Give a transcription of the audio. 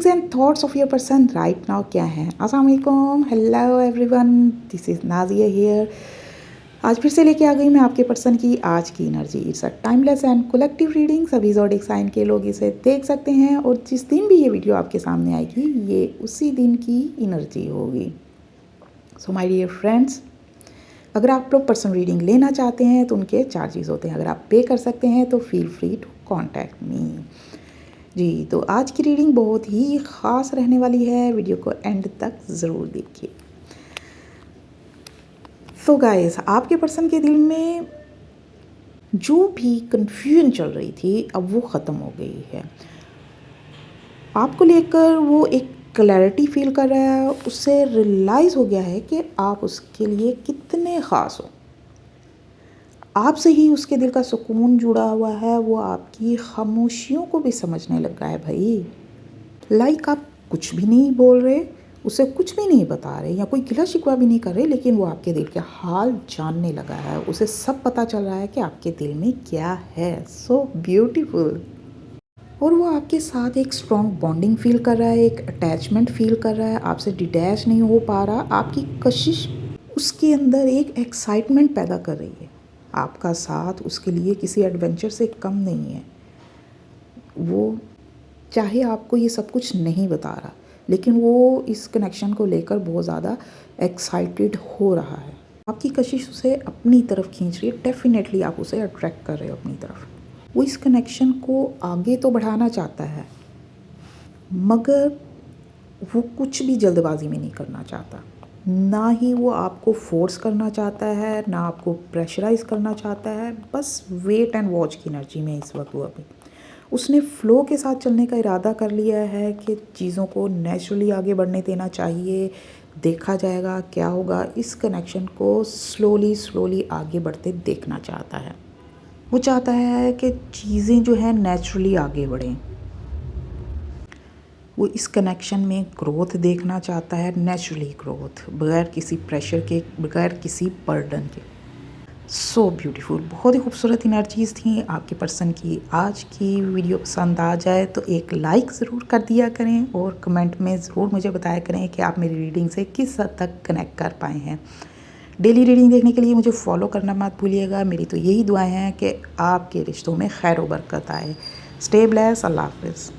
Feelings and thoughts of your person right now क्या हैं। अस्सलाम वालेकुम, hello everyone, this is Nazia here. आज फिर से लेके आ गई मैं आपके पर्सन की आज की energy. It's a timeless and collective reading. सभी ज़ोडिक साइन के लोग इसे देख सकते हैं और जिस दिन भी ये वीडियो आपके सामने आएगी ये उसी दिन की एनर्जी होगी। सो माय डियर फ्रेंड्स, अगर आप लोग पर्सन रीडिंग लेना चाहते हैं तो उनके चार्जेस होते हैं। अगर आप पे कर सकते हैं तो feel free to contact me. जी, तो आज की रीडिंग बहुत ही ख़ास रहने वाली है, वीडियो को एंड तक ज़रूर देखिए। सो गाइस, आपके पर्सन के दिल में जो भी कन्फ्यूजन चल रही थी अब वो ख़त्म हो गई है। आपको लेकर वो एक क्लैरिटी फील कर रहा है, उससे रियलाइज़ हो गया है कि आप उसके लिए कितने ख़ास हो। आपसे ही उसके दिल का सुकून जुड़ा हुआ है, वो आपकी खामोशियों को भी समझने लगा है भाई। लाइक आप कुछ भी नहीं बोल रहे, उसे कुछ भी नहीं बता रहे या कोई गिला शिकवा भी नहीं कर रहे, लेकिन वो आपके दिल के हाल जानने लगा है। उसे सब पता चल रहा है कि आपके दिल में क्या है। So beautiful. और वो आपके साथ एक स्ट्रॉन्ग बॉन्डिंग फील कर रहा है, एक अटैचमेंट फील कर रहा है, आपसे डिटैच नहीं हो पा रहा। आपकी कशिश उसके अंदर एक एक्साइटमेंट पैदा कर रही है। आपका साथ उसके लिए किसी एडवेंचर से कम नहीं है। वो चाहे आपको ये सब कुछ नहीं बता रहा, लेकिन वो इस कनेक्शन को लेकर बहुत ज़्यादा एक्साइटेड हो रहा है। आपकी कशिश उसे अपनी तरफ खींच रही है। डेफिनेटली आप उसे अट्रैक्ट कर रहे हो अपनी तरफ। वो इस कनेक्शन को आगे तो बढ़ाना चाहता है, मगर वो कुछ भी जल्दबाजी में नहीं करना चाहता। ना ही वो आपको फोर्स करना चाहता है, ना आपको प्रेशराइज़ करना चाहता है। बस वेट एंड वॉच की एनर्जी में इस वक्त वो अभी उसने फ़्लो के साथ चलने का इरादा कर लिया है कि चीज़ों को नेचुरली आगे बढ़ने देना चाहिए। देखा जाएगा क्या होगा। इस कनेक्शन को स्लोली स्लोली आगे बढ़ते देखना चाहता है। वो चाहता है कि चीज़ें जो है नेचुरली आगे बढ़ें। वो इस कनेक्शन में ग्रोथ देखना चाहता है, नेचुरली ग्रोथ, बगैर किसी प्रेशर के, बगैर किसी बर्डन के। So beautiful. बहुत ही खूबसूरत एनर्जीज़ थी आपके पर्सन की। आज की वीडियो पसंद आ जाए तो एक लाइक ज़रूर कर दिया करें और कमेंट में ज़रूर मुझे बताया करें कि आप मेरी रीडिंग से किस हद तक कनेक्ट कर पाए हैं। डेली रीडिंग देखने के लिए मुझे फॉलो करना मत भूलिएगा। मेरी तो यही दुआएं हैं कि आपके रिश्तों में खैर व बरकत आए। Stay bless. अल्लाह हाफ़िज़।